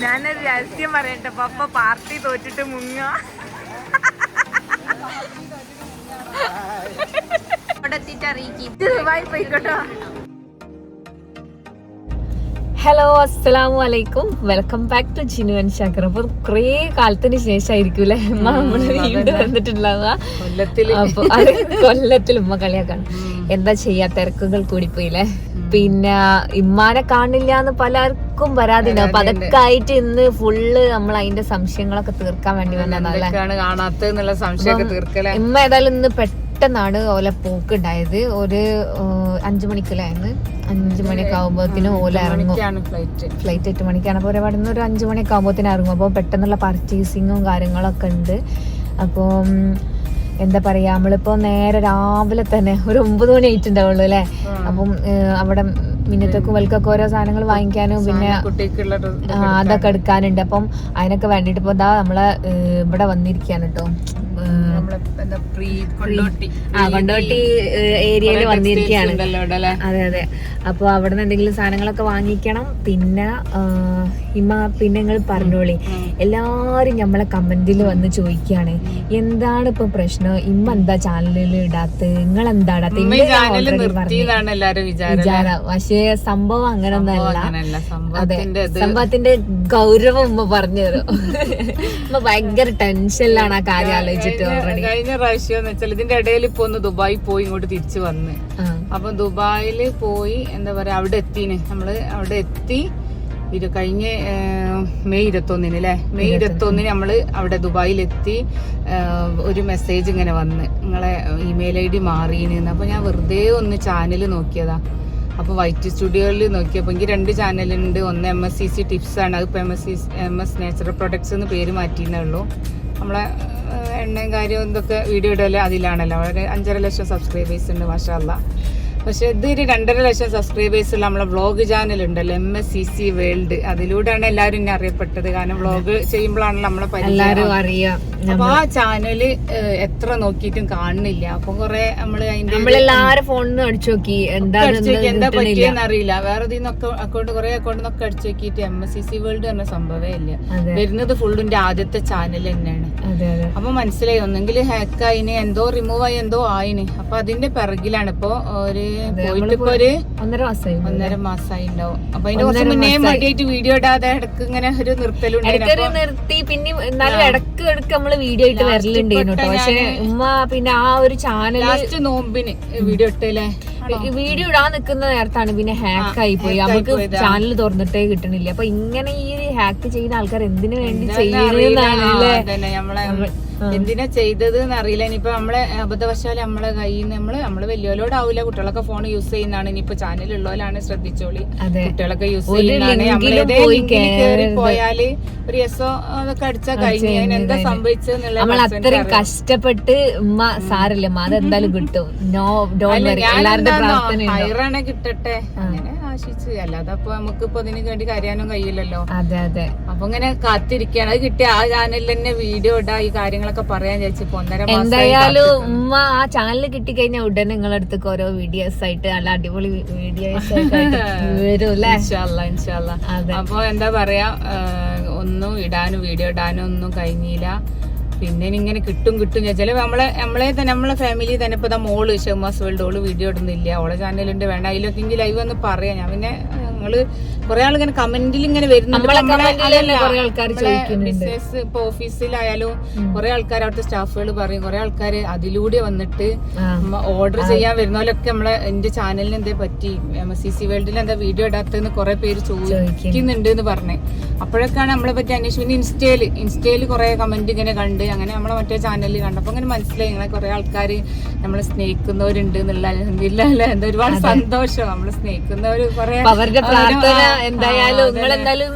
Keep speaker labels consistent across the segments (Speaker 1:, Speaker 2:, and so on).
Speaker 1: ഞാനൊരു രഹസ്യം പറയട്ടെ, പപ്പ പാർട്ടി തോറ്റിട്ട് മുങ്ങ. അവിടെ എത്തിയിട്ട് അറിയിക്കും. പോയിക്കോട്ടോ. ഹലോ, അസ്സലാമു അലൈക്കും. Welcome back to Jinu and Shakir. അപ്പൊ കുറേ കാലത്തിന് ശേഷമായിരിക്കൂലേ നമ്മള് വീണ്ടും വന്നിട്ടുണ്ടാവുക. അപ്പൊ അത് കൊല്ലത്തിൽ ഉമ്മ കളിയാക്കാണ്. എന്താ ചെയ്യാ, തിരക്കുകൾ കൂടിപ്പോയില്ലേ. പിന്നെ ഇമ്മാനെ കാണില്ല എന്ന് പലർക്കും പരാതിണ്ട്. അപ്പൊ അതൊക്കെ ആയിട്ട് ഇന്ന് ഫുള്ള് നമ്മൾ അതിന്റെ സംശയങ്ങളൊക്കെ തീർക്കാൻ വേണ്ടി വന്നതല്ലേ. ഇമ്മ ഏതായാലും ഇന്ന് പെട്ടെന്നാണ് ഓല പോക്ക് ഉണ്ടായത്. ഒരു 5 മണിക്കല്ലായിരുന്നു. 5 മണിയൊക്കെ ആകുമ്പോഴത്തേനും ഓല ഇറങ്ങും. ഫ്ലൈറ്റ് 8 മണിക്കാണ്. അപ്പോൾ ഒരുപാട് ഒരു 5 മണിയൊക്കെ ആകുമ്പോഴത്തേനും ഇറങ്ങും. അപ്പോൾ പെട്ടെന്നുള്ള പർച്ചേസിങ്ങും കാര്യങ്ങളൊക്കെ ഉണ്ട്. അപ്പം എന്താ പറയാ, നമ്മളിപ്പോ നേരെ രാവിലെ തന്നെ ഒരു 9 മണി ആയിട്ടുണ്ടാവുള്ളൂ അല്ലെ. അപ്പം അവിടെ മിന്നറ്റൊക്കെ വൽക്കൊക്കെ ഓരോ സാധനങ്ങൾ വാങ്ങിക്കാനും പിന്നെ അതൊക്കെ എടുക്കാനുണ്ട്. അപ്പം അതിനൊക്കെ വേണ്ടിട്ട് ഇപ്പൊ ഇതാ നമ്മളെ ഇവിടെ വന്നിരിക്കാണ് കേട്ടോ. കൊണ്ടോട്ടി ഏരിയയിൽ വന്നിരിക്കുകയാണ്. അതെ അതെ. അപ്പൊ അവിടെ നിന്ന് എന്തെങ്കിലും സാധനങ്ങളൊക്കെ വാങ്ങിക്കണം. പിന്നെ പിന്നെ നിങ്ങൾ പറഞ്ഞോളി, എല്ലാരും നമ്മളെ കമന്റിൽ വന്ന് ചോദിക്കാണ് എന്താണ് ഇപ്പൊ പ്രശ്നം, ഇമ്മ എന്താ ചാനലിൽ ഇടാത്ത, നിങ്ങൾ എന്താ ഇടാത്ത വിചാരം. പക്ഷേ സംഭവം അങ്ങനൊന്നല്ല. അതെ, സംഭവത്തിന്റെ ഗൗരവം ഉമ്മ പറഞ്ഞു തരും. ഉമ്മ ഭയങ്കര ടെൻഷനിലാണ് ആ കാര്യം ആലോചിച്ചിട്ട്.
Speaker 2: കഴിഞ്ഞ പ്രാവശ്യം എന്ന് വെച്ചാൽ ഇതിന്റെ ഇടയിൽ ഇപ്പൊ ഒന്ന് ദുബായി പോയി ഇങ്ങോട്ട് തിരിച്ചു വന്ന്. അപ്പൊ ദുബായില് പോയി എന്താ പറയാ, അവിടെ എത്തിന് നമ്മള്. അവിടെ എത്തി കഴിഞ്ഞ മെയ് 21 അല്ലെ. മെയ് 21 നമ്മള് അവിടെ ദുബായിലെത്തി. ഒരു മെസ്സേജ് ഇങ്ങനെ വന്ന്, നിങ്ങളെ ഇമെയിൽ ID മാറിയെന്ന്. അപ്പൊ ഞാൻ വെറുതെ ഒന്ന് ചാനല് നോക്കിയതാ. അപ്പൊ വൈറ്റ് സ്റ്റുഡിയോയിൽ നോക്കിയപ്പോ എനിക്ക് 2 ചാനലുണ്ട്. ഒന്ന് MSCC ടിപ്സ് ആണ്. അതിപ്പോ MS നാച്ചുറൽ പ്രൊഡക്ട്സ് എന്ന് പേര് മാറ്റിയെന്നേ ഉള്ളൂ. നമ്മളെ എണ്ണയും കാര്യം എന്തൊക്കെ വീഡിയോ ഇടല്ലേ അതിലാണല്ലോ. വളരെ 5.5 ലക്ഷം സബ്സ്ക്രൈബേഴ്സ് ഉണ്ട്, മാഷാ അല്ലാ. പക്ഷെ ഇതൊരു 2.5 ലക്ഷം സബ്സ്ക്രൈബേഴ്സ് ഉള്ള നമ്മളെ വ്ളോഗ് ചാനൽ ഉണ്ടല്ലോ, MSCC വേൾഡ്. അതിലൂടെയാണ് എല്ലാവരും എന്നെ അറിയപ്പെട്ടത്. കാരണം വ്ളോഗ് ചെയ്യുമ്പോഴാണല്ലോ നമ്മളെ പരിചയം അറിയാം. അപ്പൊ ആ ചാനല് എത്ര നോക്കിയിട്ടും കാണുന്നില്ല. അപ്പൊ കൊറേ
Speaker 1: നമ്മളെല്ലാരും ഫോണിൽ അടിച്ചു നോക്കി, എന്താ
Speaker 2: പറ്റിയെന്ന് അറിയില്ല. വേറെ ഇതിന്നൊക്കെ കുറെ അക്കൗണ്ടിന്നൊക്കെ അടിച്ചു നോക്കിയിട്ട് MSCC വേൾഡ് പറഞ്ഞ സംഭവമേ ഇല്ല. വരുന്നത് ഫുള്ളിന്റെ ആദ്യത്തെ ചാനൽ തന്നെയാണ്. അപ്പൊ മനസ്സിലായി, ഒന്നെങ്കിൽ ഹാക്ക് ആയിന്, എന്തോ റിമൂവ് ആയി, എന്തോ ആയിന്. അപ്പൊ അതിന്റെ പിറകിലാണ് ഇപ്പൊ ഒരു പോയിട്ട് ഇപ്പൊ ഒരു 1.5 മാസമായി ഉണ്ടാവും. അപ്പൊ അതിന്റെ കുറച്ച് മുന്നേ മടിയായിട്ട് വീഡിയോ ഇടാതെ ഇടക്ക് ഇങ്ങനെ ഒരു
Speaker 1: നിർത്തി. പിന്നെ എന്നാലും ഇടക്ക് നമ്മള് വീഡിയോ ഇട്ട് വരലുണ്ടായിരുന്നു കേട്ടോ. പക്ഷെ ഉമ്മ പിന്നെ ആ ഒരു ചാനൽ
Speaker 2: ലാസ്റ്റ് നോമ്പിന് വീഡിയോ ഇട്ടല്ലേ,
Speaker 1: വീഡിയോ ഇടാൻ നിൽക്കുന്ന നേരത്താണ് പിന്നെ ഹാക്ക് ആയി പോയി. നമുക്ക് ചാനൽ തുറന്നിട്ടേ കിട്ടണില്ല. അപ്പൊ ഇങ്ങനെ ഈ ഹാക്ക് ചെയ്യുന്ന ആൾക്കാർ എന്തിനു വേണ്ടി ചെയ്യുന്നതാണല്ലേ,
Speaker 2: എന്തിനാ ചെയ്തത് എന്നറിയില്ല. ഇനിയിപ്പോ നമ്മളെ അബദ്ധവശാല് നമ്മളെ കയ്യിൽ നിന്ന് നമ്മള് വലിയോലോടാവില്ല, കുട്ടികളൊക്കെ ഫോൺ യൂസ് ചെയ്യുന്നതാണ്. ഇനിയിപ്പോ ചാനൽ ഉള്ളവരാണ് ശ്രദ്ധിച്ചോളി, കുട്ടികളൊക്കെ യൂസ് ചെയ്യുന്നതാണ്. നമ്മളേതേ പോയാല് ഒരു SO അതൊക്കെ അടിച്ചാൽ കഴിഞ്ഞു. എന്താ സംഭവിച്ചെന്നുള്ള
Speaker 1: നമ്മൾ അത്രയും കഷ്ടപ്പെട്ട് ഉമ്മ സാരല്ലേ, അതെന്തായാലും കിട്ടും.
Speaker 2: ഹൈറാണ് കിട്ടട്ടെ അങ്ങനെ ആശിച്ച്. അല്ലാതെ അപ്പൊ നമുക്ക് ഇപ്പൊ അതിന് വേണ്ടി കരയാനും കഴിയില്ലല്ലോ.
Speaker 1: അതെ അതെ.
Speaker 2: അപ്പൊ ഇങ്ങനെ കാത്തിരിക്കുകയാണ്. അത് കിട്ടിയ ആ ചാനലിൽ തന്നെ വീഡിയോ ഇടാ, ഈ കാര്യങ്ങളൊക്കെ പറയാൻ വിചാരിച്ചപ്പോ 1.5 മാസം.
Speaker 1: എന്തായാലും ഉമ്മ ആ ചാനൽ കിട്ടിക്കഴിഞ്ഞാൽ ഉടനെ നിങ്ങളുടെ അടുത്തേക്ക് ഓരോ വീഡിയോസ് ആയിട്ട് നല്ല അടിപൊളി വീഡിയോസ് വരും.
Speaker 2: അപ്പൊ എന്താ പറയാ, ഒന്നും ഇടാനും വീഡിയോ ഇടാനും ഒന്നും കഴിഞ്ഞില്ല. പിന്നെ ഇങ്ങനെ കിട്ടും ചില നമ്മളെ ഫാമിലി തന്നെ ഇപ്പൊ മോള് ഷെമാസ് വേൾഡ്, ഓള് വീഡിയോ ഇടുന്നില്ല, ഓളെ ചാനലുണ്ട്, വേണ്ട അതിലൊക്കെ ലൈവ് ഒന്ന് പറയാം. ഞാൻ പിന്നെ ഞങ്ങള് കുറെ ആൾ ഇങ്ങനെ കമന്റിൽ ഇങ്ങനെ വരുന്നുണ്ട്. ബിസിനസ് ഇപ്പൊ ഓഫീസിലായാലും കുറെ ആൾക്കാർ, അവിടുത്തെ സ്റ്റാഫുകൾ പറയും, കുറെ ആൾക്കാർ അതിലൂടെ വന്നിട്ട് ഓർഡർ ചെയ്യാൻ വരുന്നവരൊക്കെ എന്റെ ചാനലിന് എന്തേ പറ്റി, MSCC വേൾഡിൽ എന്താ വീഡിയോ ഇടാത്തതെന്ന് കുറെ പേര് ചോദിക്കുന്നുണ്ട് എന്ന് പറഞ്ഞേ. അപ്പോഴൊക്കെയാണ് നമ്മളെ പറ്റി അന്വേഷിച്ചു. പിന്നെ ഇൻസ്റ്റയില് കുറെ കമന്റ് ഇങ്ങനെ കണ്ട്, അങ്ങനെ നമ്മളെ മറ്റേ ചാനലിൽ കണ്ടപ്പോ അങ്ങനെ മനസ്സിലായി ഇങ്ങനെ കുറെ ആൾക്കാര് നമ്മളെ സ്നേഹിക്കുന്നവരുണ്ട് എന്നുള്ള. എന്താ ഒരുപാട് സന്തോഷം. നമ്മള് സ്നേഹിക്കുന്നവര് കുറെ
Speaker 1: പ്രാർത്ഥന. എന്തായാലും നിങ്ങളെന്തായാലും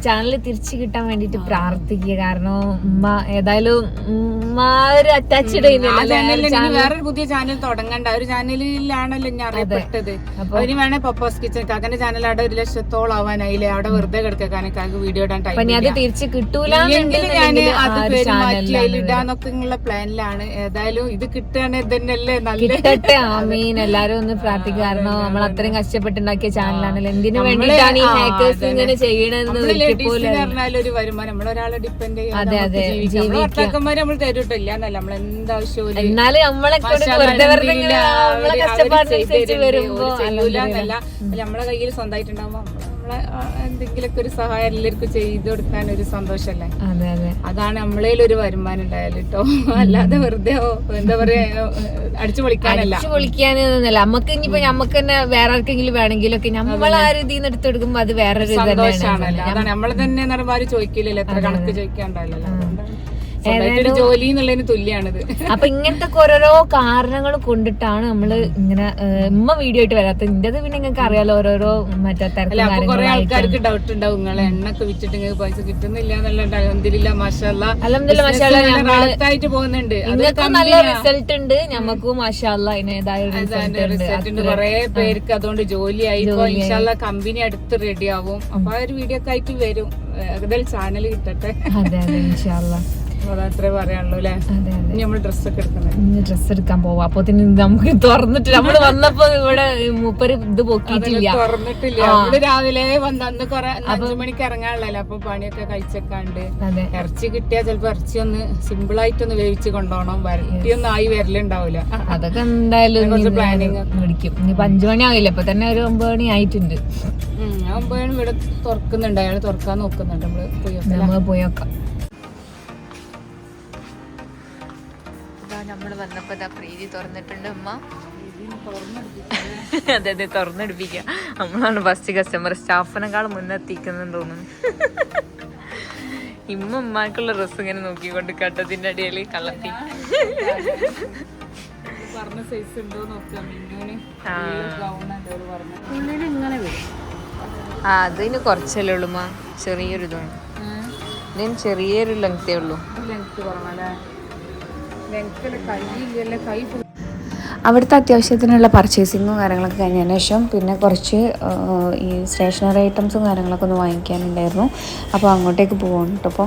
Speaker 1: ചാനൽ തിരിച്ചു കിട്ടാൻ വേണ്ടിട്ട് പ്രാർത്ഥിക്കുക. കാരണം ഉമ്മ ഏതായാലും ഒരു അറ്റാച്ച്ഡ്
Speaker 2: വേറൊരു പുതിയ ചാനൽ തുടങ്ങണ്ട. ഒരു ചാനലിലാണല്ലോ ഞാൻ അറിയപ്പെട്ടത്. അതിന് വേണേ പപ്പാസ് കിച്ചൺ കാക്കന്റെ ചാനൽ അവിടെ 1 ലക്ഷത്തോളം ആവാനായില്ലേ. അവിടെ വെറുതെ കിടക്കാനൊക്കെ വീഡിയോ ഇടാൻ ടൈം
Speaker 1: അത് തിരിച്ചു കിട്ടൂല.
Speaker 2: ഞാൻ അത് പേര് മാറ്റി അതിലിടാന്നൊക്കെ ഉള്ള പ്ലാനിലാണ്. ഏതായാലും ഇത് കിട്ടുകയാണെങ്കിൽ ഇതന്നെയല്ലേ
Speaker 1: നല്ലത്. ആമീൻ. എല്ലാരും ഒന്ന് പ്രാർത്ഥിക്കുക. കാരണം നമ്മൾ അത്രയും കഷ്ടപ്പെട്ടുണ്ടാക്കിയ ചാനലാണല്ലോ. എന്തിനു വേണ്ടിയിട്ടാണ് ഈ ഹാക്കേഴ്സ് ഇങ്ങനെ ചെയ്യണമെന്ന്
Speaker 2: ഒരു വരുമാനം നമ്മളൊരാളെ ഡിപ്പെൻഡ് ചെയ്യാൻ ഭർത്താക്കന്മാര് നമ്മൾ തരൂട്ടില്ല എന്നല്ല നമ്മൾ എന്താവശ്യവും ചെയ്യൂലെന്നല്ല നമ്മളെ കയ്യിൽ സ്വന്തമായിട്ടുണ്ടാവുമ്പോ നമ്മളെ എന്തെങ്കിലുമൊക്കെ ഒരു സഹായം എല്ലാവർക്കും ചെയ്തു കൊടുക്കാൻ ഒരു സന്തോഷല്ലേ. അതാണ് നമ്മളേലൊരു വരുമാനം ഉണ്ടായാലും കേട്ടോ. അല്ലാതെ വെറുതെ എന്താ പറയാ അടിച്ചു പൊളിക്കാനല്ല.
Speaker 1: നമുക്ക് ഇനിയിപ്പോ നമുക്ക് തന്നെ വേറെ ആർക്കെങ്കിലും വേണമെങ്കിലൊക്കെ നമ്മൾ ആ രീതിയിൽ നിന്ന് എടുത്തെടുക്കുമ്പോ അത് വേറൊരു
Speaker 2: സന്തോഷമാണല്ലോ. അതാണ് നമ്മളെ തന്നെ നടന്മാര് ചോദിക്കില്ലല്ലോ, എത്ര കണക്ക് ചോദിക്കാണ്ടല്ലോ. ജോലി എന്നുള്ളതിന് തുല്യാണിത്.
Speaker 1: അപ്പൊ ഇങ്ങനത്തെ ഓരോരോ കാരണങ്ങൾ കൊണ്ടിട്ടാണ് നമ്മള് ഇങ്ങനെ ഉമ്മ വീഡിയോ ആയിട്ട് വരാത്തത്. ഇന്റത് പിന്നെ നിങ്ങൾക്ക് അറിയാലോ ഓരോരോ മറ്റേ
Speaker 2: കുറെ ആൾക്കാർക്ക് ഡൗട്ട് ഉണ്ടാവും, നിങ്ങളെ എണ്ണൊക്കെ വിറ്റിട്ട് നിങ്ങൾക്ക് പൈസ കിട്ടുന്നില്ല എന്നുള്ള. മാഷാഅല്ലാഹ് പോകുന്നുണ്ട്,
Speaker 1: നല്ല റിസൾട്ട് ഉണ്ട്. ഞമ്മക്കും മാഷാഅല്ലാഹ് അതിനേതായ
Speaker 2: റിസൾട്ട് ഉണ്ട്. കുറെ പേർക്ക് അതുകൊണ്ട് ജോലിയായി. ഇൻഷാഅല്ലാഹ് കമ്പനി അടുത്ത് റെഡി ആവും. അപ്പൊ ആ ഒരു വീഡിയോ ഒക്കെ ആയിട്ട് വരും. ഏതായാലും ചാനൽ കിട്ടട്ടെ.
Speaker 1: അതെ അതെ ഇൻഷാഅല്ലാഹ്.
Speaker 2: അതത്രേ പറയാനുള്ളൂ അല്ലേ. നമ്മൾ ഡ്രസ് ഒക്കെ
Speaker 1: ഡ്രസ് എടുക്കാൻ പോവാ. അപ്പൊ നമുക്ക് തുറന്നിട്ട് നമ്മള് വന്നപ്പോ ഇവിടെ മൂപ്പര് ഇത് പൊക്കിയിട്ടില്ല,
Speaker 2: തുറന്നിട്ടില്ല. നമ്മള് രാവിലെ വന്ന് അന്ന് 5 മണിക്ക് ഇറങ്ങാനുള്ളല്ലോ. അപ്പൊ പണിയൊക്കെ കഴിച്ചൊക്കാണ്ട് ഇറച്ചി കിട്ടിയാ ചിലപ്പോ ഇറച്ചി ഒന്ന് സിമ്പിൾ ആയിട്ടൊന്ന് വേവിച്ച് കൊണ്ടുപോകണം. വരട്ടിയൊന്നും ആയി വരലുണ്ടാവില്ല.
Speaker 1: അതൊക്കെ എന്തായാലും പ്ലാനിങ് പിടിക്കും. ഇനിയിപ്പോ 5 മണി ആവില്ല, ഇപ്പൊ തന്നെ ഒരു 9 മണി ആയിട്ടുണ്ട്.
Speaker 2: 9 മണി ഇവിടെ തുറക്കുന്നുണ്ട്, അയാൾ തുറക്കാൻ നോക്കുന്നുണ്ട്.
Speaker 1: നമ്മള് പോയോക്കാം. നമ്മള് വന്നപ്പോ പ്രീതി തുറന്നിട്ടുണ്ട് ഉമ്മ. അതെ അതെ തുറന്നെടുപ്പിക്കുക. നമ്മളാണ് ഫസ്റ്റ് കസ്റ്റമർ. സ്റ്റാഫിനെക്കാളും മുന്നെത്തിക്കുന്നെന്ന് തോന്നുന്നു. ഉമ്മാക്കുള്ള ഡ്രസ് ഇങ്ങനെ നോക്കിക്കൊണ്ട് കട്ടത്തിന്റെ അടിയില് കള്ളത്തി അതിന് കുറച്ചല്ലേ ഉള്ളൂ ഉമ്മ, ചെറിയൊരു ഇതാണ്. ഇതിന് ചെറിയൊരു ലെങ്തേ ഉള്ളൂ. അവിടുത്തെ അത്യാവശ്യത്തിനുള്ള പർച്ചേസിങ്ങും കാര്യങ്ങളൊക്കെ കഴിഞ്ഞതിന് ശേഷം പിന്നെ കുറച്ച് ഈ സ്റ്റേഷനറി ഐറ്റംസും കാര്യങ്ങളൊക്കെ ഒന്ന് വാങ്ങിക്കാനുണ്ടായിരുന്നു. അപ്പോൾ അങ്ങോട്ടേക്ക് പോകണം കേട്ടോ.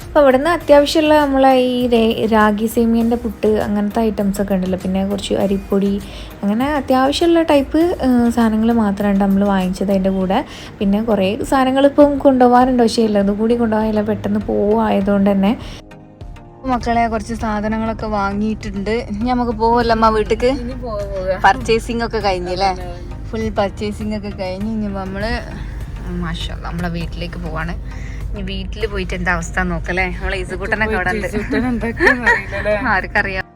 Speaker 1: അപ്പോൾ ഇവിടുന്ന് അത്യാവശ്യമുള്ള നമ്മളെ ഈ രാഗി സേമിയൻ്റെ പുട്ട് അങ്ങനത്തെ ഐറ്റംസൊക്കെ ഉണ്ടല്ലോ. പിന്നെ കുറച്ച് അരിപ്പൊടി അങ്ങനെ അത്യാവശ്യമുള്ള ടൈപ്പ് സാധനങ്ങൾ മാത്രമാണ് നമ്മൾ വാങ്ങിച്ചത് അതിൻ്റെ കൂടെ. പിന്നെ കുറേ സാധനങ്ങൾ ഇപ്പം കൊണ്ടുപോകാറുണ്ട്, പക്ഷേ ഇല്ല അതും കൂടി കൊണ്ടുപോകാനില്ല, പെട്ടെന്ന് പോവായതുകൊണ്ട് തന്നെ. മക്കളെ കുറച്ച് സാധനങ്ങളൊക്കെ വാങ്ങിയിട്ടുണ്ട്. നമുക്ക് പോവല്ലമ്മ വീട്ടിക്ക്. പർച്ചേസിംഗ് ഒക്കെ കഴിഞ്ഞല്ലേ, ഫുൾ പർച്ചേസിംഗ് ഒക്കെ കഴിഞ്ഞ് ഇനി നമ്മള് മാഷാഅല്ലാഹ് നമ്മളെ വീട്ടിലേക്ക് പോവാണ്. ഇനി വീട്ടിൽ പോയിട്ട് എന്താ അവസ്ഥ നോക്കല്ലേ. നമ്മളെ ഇസുകൂട്ടനൊക്കെ അവിടെ ഉണ്ട്, ആർക്കറിയാം.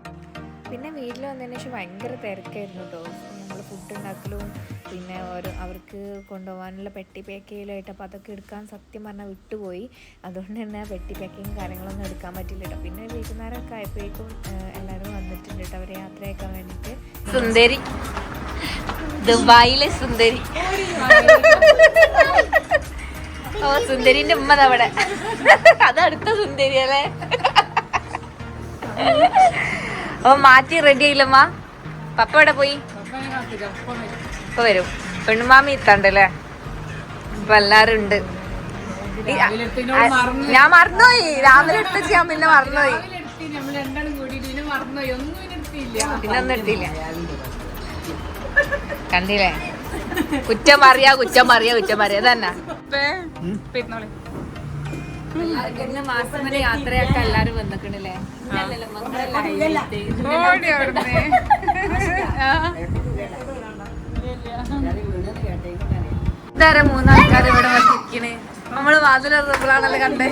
Speaker 1: പിന്നെ വീട്ടിൽ വന്നതിന് ശേഷം ഭയങ്കര തിരക്കായിരുന്നു കേട്ടോ. നമ്മൾ ഫുഡ് ഉണ്ടാക്കലും പിന്നെ അവർക്ക് കൊണ്ടുപോകാനുള്ള പെട്ടി പാക്ക് ചെയ്യലായിട്ട്. അപ്പോൾ അതൊക്കെ എടുക്കാൻ സത്യം പറഞ്ഞാൽ വിട്ടുപോയി. അതുകൊണ്ട് തന്നെ പെട്ടി പാക്കിങ് കാര്യങ്ങളൊന്നും എടുക്കാൻ പറ്റില്ല കേട്ടോ. പിന്നെ വൈകുന്നേരമൊക്കെ ആയപ്പോഴേക്കും എല്ലാവരും വന്നിട്ടുണ്ട് കേട്ടോ, അവർ യാത്രയാക്കാൻ വേണ്ടിയിട്ട്. സുന്ദരി, ദുബായിലെ സുന്ദരി. ഓ സുന്ദരിന്റെ ഉമ്മ അവിടെ, അതടുത്ത സുന്ദരി അല്ലേ. ഓ മാറ്റി റെഡി ആയില്ലമ്മ. പപ്പ എവിടെ പോയി? ഇപ്പൊ വരും. പെണ്ണുമാമി ഇത്തണ്ടല്ലേ. ഇപ്പൊ എല്ലാരും ഉണ്ട്. ഞാൻ മറന്നുപോയി, രാവിലെ എടുത്ത് ഞാൻ പിന്നെ മറന്നുപോയി. പിന്നെ ഒന്നും എടുത്തില്ല. കണ്ടില്ലേ, കുറ്റം പറയാ കുറ്റം പറയാ കുറ്റം പറയാ തന്നെ. മാസം വരെ യാത്രയൊക്കെ എല്ലാരും വന്നിക്കണില്ലേ. ഇതാരെ 3 ആൾക്കാർ ഇവിടെ വന്നിരിക്കണ്. നമ്മള് വാതിലുള്ളാണല്ലോ കണ്ടേ.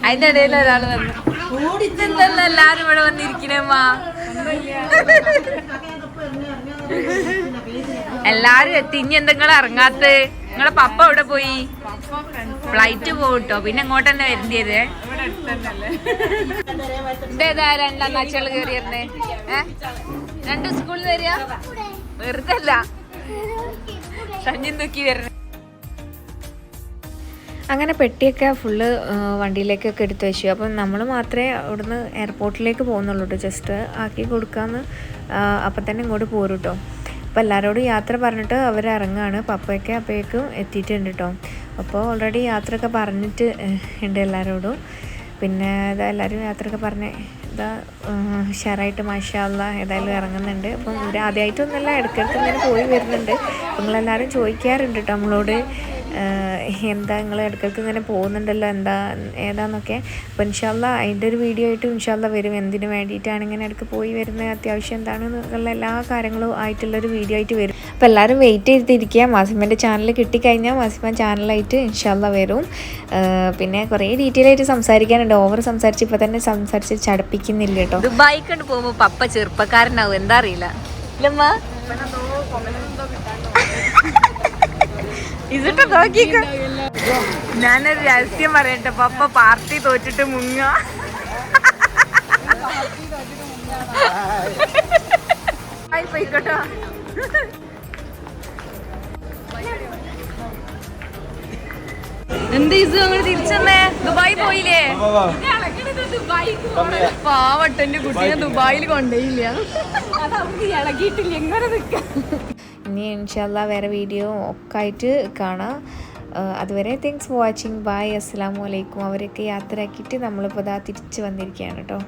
Speaker 1: അതിന്റെ ഇടയിൽ ഒരാള് വന്നു. ഇതെന്തല്ല എല്ലാരും ഇവിടെ വന്നിരിക്കണേമ്മ. എല്ലാരും എത്തി. ഇനി എന്തെങ്കിലും ഇറങ്ങാത്ത നിങ്ങളെ പപ്പ എവിടെ പോയി? ഫ്ലൈറ്റ് പോട്ടോ, പിന്നെ ഇങ്ങോട്ട് തന്നെ വരേണ്ടത്. ഇതേതാ 2 അണ്ണാച്ചികള് കയറിയിരുന്നേ? 2 സ്കൂളിൽ വരിക വെറുതെ അല്ല, സഞ്ജൻ തൂക്കി വരണേ. അങ്ങനെ പെട്ടിയൊക്കെ ഫുള്ള് വണ്ടിയിലേക്കൊക്കെ എടുത്ത് വെച്ചു. അപ്പം നമ്മൾ മാത്രമേ അവിടുന്ന് എയർപോർട്ടിലേക്ക് പോകുന്നുള്ളൂ കേട്ടോ, ജസ്റ്റ് ആക്കി കൊടുക്കാമെന്ന്. അപ്പം തന്നെ ഇങ്ങോട്ട് പോരും കേട്ടോ. അപ്പോൾ എല്ലാവരോടും യാത്ര പറഞ്ഞിട്ട് അവർ ഇറങ്ങുകയാണ്. പപ്പയൊക്കെ അപ്പോഴേക്കും എത്തിയിട്ടുണ്ട് കേട്ടോ. അപ്പോൾ ഓൾറെഡി യാത്രയൊക്കെ പറഞ്ഞിട്ട് ഉണ്ട് എല്ലാവരോടും. പിന്നെ എല്ലാവരും യാത്രയൊക്കെ പറഞ്ഞ് ഇതാ ഉഷാറായിട്ട് മാഷാ അല്ലാഹ് ഏതായാലും ഇറങ്ങുന്നുണ്ട്. അപ്പം ഇവർ ആദ്യമായിട്ടൊന്നുമല്ല, ഇടയ്ക്കിടയ്ക്ക് ഇങ്ങനെ പോയി വരുന്നുണ്ട്. അപ്പം നിങ്ങളെല്ലാവരും ചോദിക്കാറുണ്ട് കേട്ടോ നമ്മളോട്, എന്താ നിങ്ങൾ ഇടയ്ക്കിടയ്ക്ക് ഇങ്ങനെ പോകുന്നുണ്ടല്ലോ, എന്താ ഏതാന്നൊക്കെ. അപ്പോൾ ഇൻഷാ അല്ലാഹ് അതിൻ്റെ ഒരു വീഡിയോ ആയിട്ട് ഇൻഷാ അല്ലാഹ് വരും. എന്തിനു വേണ്ടിയിട്ടാണ് ഇങ്ങനെ ഇടയ്ക്ക് പോയി വരുന്നത്, അത്യാവശ്യം എന്താണെന്നുള്ള എല്ലാ കാര്യങ്ങളും ആയിട്ടുള്ളൊരു വീഡിയോ ആയിട്ട് വരും. അപ്പോൾ എല്ലാവരും വെയിറ്റ് ചെയ്തിരിക്കുക. മാസിമൻ്റെ ചാനൽ കിട്ടിക്കഴിഞ്ഞാൽ മാസിമ ചാനലായിട്ട് ഇൻഷാ അല്ലാഹ് വരും. പിന്നെ കുറേ ഡീറ്റെയിൽ ആയിട്ട് സംസാരിക്കാനുണ്ട്. ഓവർ സംസാരിച്ച് ഇപ്പോൾ തന്നെ സംസാരിച്ച് ചടപ്പിക്കുന്നില്ല കേട്ടോ. ദുബായിക്ക് കൊണ്ട് പോകുമ്പോൾ പപ്പ ചെറുപ്പക്കാരനാവും, എന്താ അറിയില്ല. ഇതിട്ട് നോക്കിക്ക, ഞാനൊരു രഹസ്യം പറയട്ടെ, പപ്പ പാർട്ടി തോറ്റിട്ട് മുങ്ങ. പോയിക്കോട്ടോ. എന്ത് ഇത് അങ്ങോട്ട് തിരിച്ചെന്നേ? ദുബായി പോയില്ലേ? പാവട്ടെ കുട്ടീനെ ദുബായിൽ കൊണ്ടേയില്ല. ഇളകിയിട്ടില്ല, എങ്ങനെ നിൽക്കാം. ഇനി ഇൻഷാ അല്ലാഹ് വേറെ വീഡിയോ ഒക്കെ ആയിട്ട് കാണാം. അതുവരെ താങ്ക്സ് ഫോർ വാച്ചിങ്. ബൈ, അസ്സലാമു അലൈക്കും. അവരൊക്കെ യാത്രയാക്കിയിട്ട് നമ്മളിപ്പോൾ ഇതാ തിരിച്ച് വന്നിരിക്കുകയാണ് കേട്ടോ.